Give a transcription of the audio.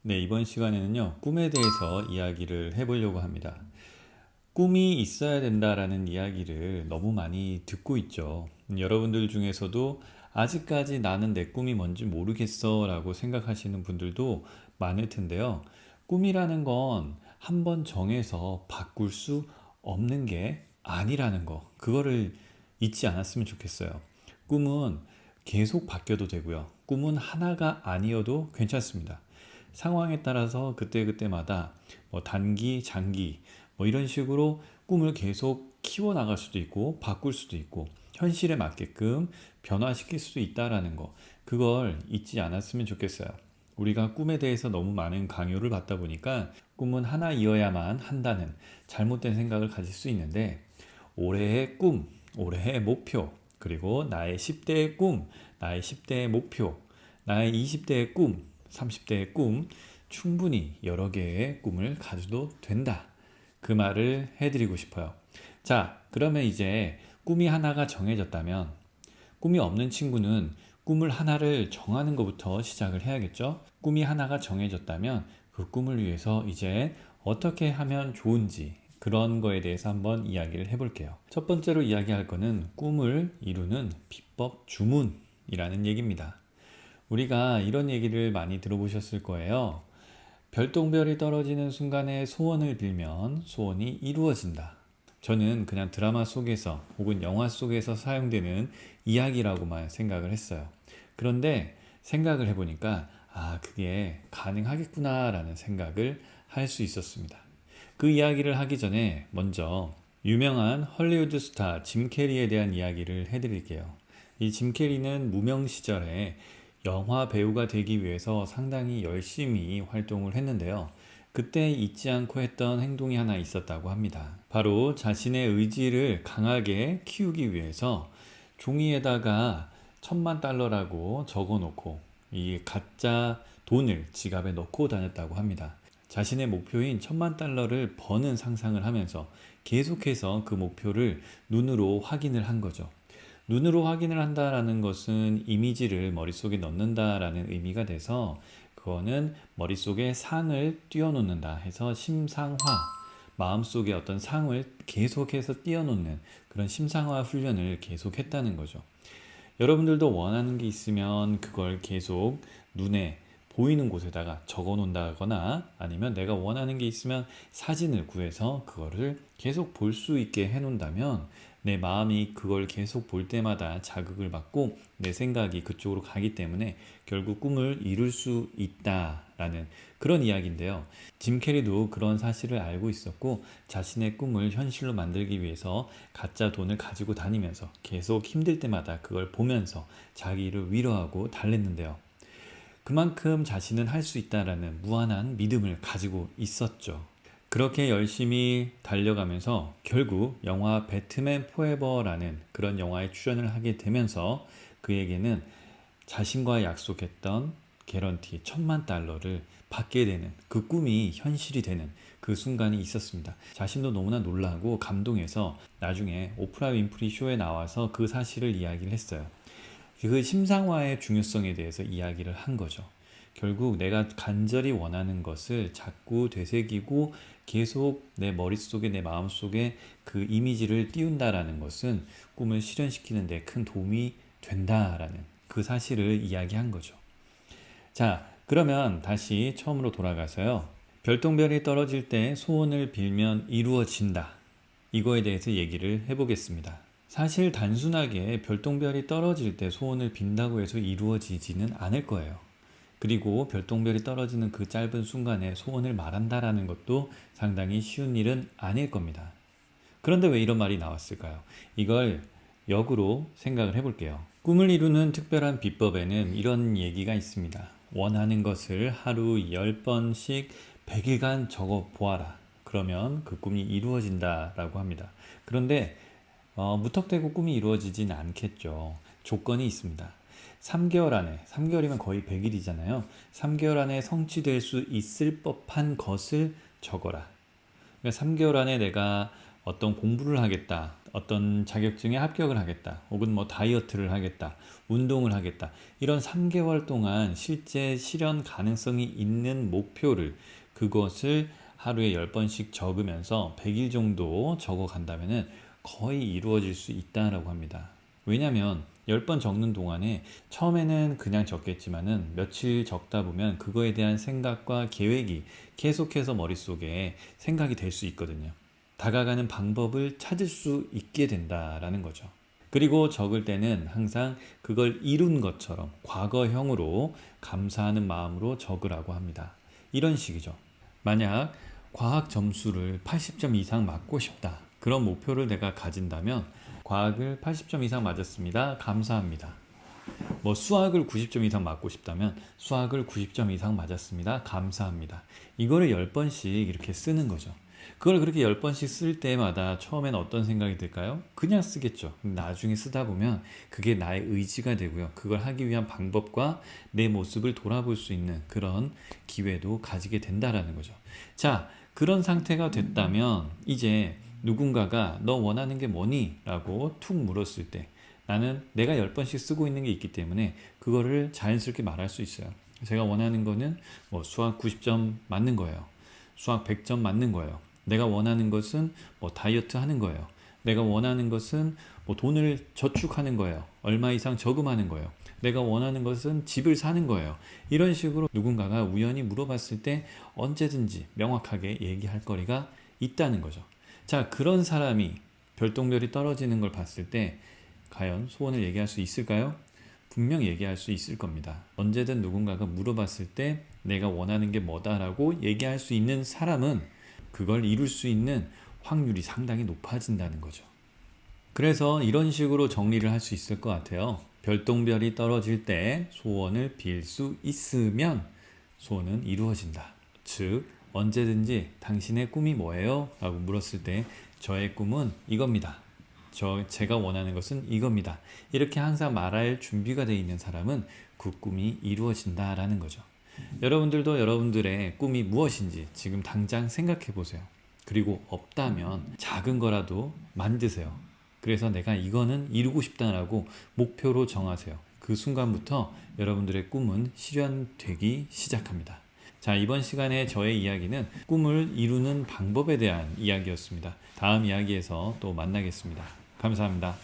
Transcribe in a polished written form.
네, 이번 시간에는요, 꿈에 대해서 이야기를 해보려고 합니다. 꿈이 있어야 된다라는 이야기를 너무 많이 듣고 있죠. 여러분들 중에서도 아직까지 나는 내 꿈이 뭔지 모르겠어 라고 생각하시는 분들도 많을 텐데요. 꿈이라는 건 한번 정해서 바꿀 수 없는 게 아니라는 거, 그거를 잊지 않았으면 좋겠어요. 꿈은 계속 바뀌어도 되고요. 꿈은 하나가 아니어도 괜찮습니다. 상황에 따라서 그때그때마다 뭐 단기, 장기 뭐 이런 식으로 꿈을 계속 키워나갈 수도 있고 바꿀 수도 있고 현실에 맞게끔 변화시킬 수도 있다라는 거, 그걸 잊지 않았으면 좋겠어요. 우리가 꿈에 대해서 너무 많은 강요를 받다 보니까 꿈은 하나이어야만 한다는 잘못된 생각을 가질 수 있는데, 올해의 꿈, 올해의 목표, 그리고 나의 10대의 꿈, 나의 10대의 목표, 나의 20대의 꿈, 30대의 꿈, 충분히 여러 개의 꿈을 가져도 된다. 그 말을 해드리고 싶어요. 자, 그러면 이제 꿈이 하나가 정해졌다면, 꿈이 없는 친구는 꿈을 하나를 정하는 것부터 시작을 해야겠죠? 꿈이 하나가 정해졌다면 그 꿈을 위해서 이제 어떻게 하면 좋은지, 그런 거에 대해서 한번 이야기를 해볼게요. 첫 번째로 이야기할 거는 꿈을 이루는 비법 주문이라는 얘기입니다. 우리가 이런 얘기를 많이 들어보셨을 거예요. 별똥별이 떨어지는 순간에 소원을 빌면 소원이 이루어진다. 저는 그냥 드라마 속에서 혹은 영화 속에서 사용되는 이야기라고만 생각을 했어요. 그런데 생각을 해보니까 그게 가능하겠구나라는 생각을 할 수 있었습니다. 그 이야기를 하기 전에 먼저 유명한 헐리우드 스타 짐 캐리에 대한 이야기를 해드릴게요. 이 짐 캐리는 무명 시절에 영화 배우가 되기 위해서 상당히 열심히 활동을 했는데요. 그때 잊지 않고 했던 행동이 하나 있었다고 합니다. 바로 자신의 의지를 강하게 키우기 위해서 종이에다가 1,000,000달러라고 적어 놓고 이 가짜 돈을 지갑에 넣고 다녔다고 합니다. 자신의 목표인 1,000,000달러를 버는 상상을 하면서 계속해서 그 목표를 눈으로 확인을 한 거죠. 눈으로 확인을 한다라는 것은 이미지를 머릿속에 넣는다라는 의미가 돼서, 그거는 머릿속에 상을 띄워놓는다 해서 심상화, 마음속에 어떤 상을 계속해서 띄워놓는 그런 심상화 훈련을 계속했다는 거죠. 여러분들도 원하는 게 있으면 그걸 계속 눈에 보이는 곳에다가 적어 놓는다거나, 아니면 내가 원하는 게 있으면 사진을 구해서 그거를 계속 볼 수 있게 해 놓는다면 내 마음이 그걸 계속 볼 때마다 자극을 받고 내 생각이 그쪽으로 가기 때문에 결국 꿈을 이룰 수 있다라는 그런 이야기인데요. 짐 캐리도 그런 사실을 알고 있었고, 자신의 꿈을 현실로 만들기 위해서 가짜 돈을 가지고 다니면서 계속 힘들 때마다 그걸 보면서 자기를 위로하고 달랬는데요. 그만큼 자신은 할 수 있다라는 무한한 믿음을 가지고 있었죠. 그렇게 열심히 달려가면서 결국 영화 배트맨 포에버라는 그런 영화에 출연을 하게 되면서 그에게는 자신과 약속했던 개런티 1,000,000달러를 받게 되는 그 꿈이 현실이 되는 그 순간이 있었습니다. 자신도 너무나 놀라고 감동해서 나중에 오프라 윈프리 쇼에 나와서 그 사실을 이야기를 했어요. 그 심상화의 중요성에 대해서 이야기를 한 거죠. 결국 내가 간절히 원하는 것을 자꾸 되새기고 계속 내 머릿속에, 내 마음속에 그 이미지를 띄운다라는 것은 꿈을 실현시키는 데 큰 도움이 된다라는 그 사실을 이야기한 거죠. 자, 그러면 다시 처음으로 돌아가서요. 별똥별이 떨어질 때 소원을 빌면 이루어진다. 이거에 대해서 얘기를 해보겠습니다. 사실 단순하게 별똥별이 떨어질 때 소원을 빈다고 해서 이루어지지는 않을 거예요. 그리고 별똥별이 떨어지는 그 짧은 순간에 소원을 말한다라는 것도 상당히 쉬운 일은 아닐 겁니다. 그런데 왜 이런 말이 나왔을까요? 이걸 역으로 생각을 해볼게요. 꿈을 이루는 특별한 비법에는 이런 얘기가 있습니다. 원하는 것을 하루 10번씩 100일간 적어 보아라. 그러면 그 꿈이 이루어진다라고 합니다. 그런데 무턱대고 꿈이 이루어지진 않겠죠. 조건이 있습니다. 3개월 안에, 3개월이면 거의 100일이잖아요. 3개월 안에 성취될 수 있을 법한 것을 적어라. 그러니까 3개월 안에 내가 어떤 공부를 하겠다. 어떤 자격증에 합격을 하겠다. 혹은 뭐 다이어트를 하겠다. 운동을 하겠다. 이런 3개월 동안 실제 실현 가능성이 있는 목표를 그것을 하루에 10번씩 적으면서 100일 정도 적어 간다면은 거의 이루어질 수 있다라고 합니다. 왜냐면 10번 적는 동안에 처음에는 그냥 적겠지만은 며칠 적다 보면 그거에 대한 생각과 계획이 계속해서 머릿속에 생각이 될 수 있거든요. 다가가는 방법을 찾을 수 있게 된다라는 거죠. 그리고 적을 때는 항상 그걸 이룬 것처럼 과거형으로 감사하는 마음으로 적으라고 합니다. 이런 식이죠. 만약 과학 점수를 80점 이상 맞고 싶다. 그런 목표를 내가 가진다면 과학을 80점 이상 맞았습니다. 감사합니다. 뭐 수학을 90점 이상 맞고 싶다면 수학을 90점 이상 맞았습니다. 감사합니다. 이거를 10번씩 이렇게 쓰는 거죠. 그걸 그렇게 10번씩 쓸 때마다 처음엔 어떤 생각이 들까요? 그냥 쓰겠죠. 나중에 쓰다 보면 그게 나의 의지가 되고요. 그걸 하기 위한 방법과 내 모습을 돌아볼 수 있는 그런 기회도 가지게 된다라는 거죠. 자, 그런 상태가 됐다면 이제 누군가가 너 원하는 게 뭐니? 라고 툭 물었을 때 나는 내가 10번씩 쓰고 있는 게 있기 때문에 그거를 자연스럽게 말할 수 있어요. 제가 원하는 거는 뭐 수학 90점 맞는 거예요. 수학 100점 맞는 거예요. 내가 원하는 것은 뭐 다이어트 하는 거예요. 내가 원하는 것은 뭐 돈을 저축하는 거예요. 얼마 이상 저금하는 거예요. 내가 원하는 것은 집을 사는 거예요. 이런 식으로 누군가가 우연히 물어봤을 때 언제든지 명확하게 얘기할 거리가 있다는 거죠. 자, 그런 사람이 별똥별이 떨어지는 걸 봤을 때 과연 소원을 얘기할 수 있을까요? 분명 얘기할 수 있을 겁니다. 언제든 누군가가 물어봤을 때 내가 원하는 게 뭐다라고 얘기할 수 있는 사람은 그걸 이룰 수 있는 확률이 상당히 높아진다는 거죠. 그래서 이런 식으로 정리를 할 수 있을 것 같아요. 별똥별이 떨어질 때 소원을 빌 수 있으면 소원은 이루어진다. 즉, 언제든지 당신의 꿈이 뭐예요? 라고 물었을 때 저의 꿈은 이겁니다. 제가 원하는 것은 이겁니다. 이렇게 항상 말할 준비가 되어 있는 사람은 그 꿈이 이루어진다라는 거죠. 여러분들도 여러분들의 꿈이 무엇인지 지금 당장 생각해 보세요. 그리고 없다면 작은 거라도 만드세요. 그래서 내가 이거는 이루고 싶다라고 목표로 정하세요. 그 순간부터 여러분들의 꿈은 실현되기 시작합니다. 자, 이번 시간에 저의 이야기는 꿈을 이루는 방법에 대한 이야기였습니다. 다음 이야기에서 또 만나겠습니다. 감사합니다.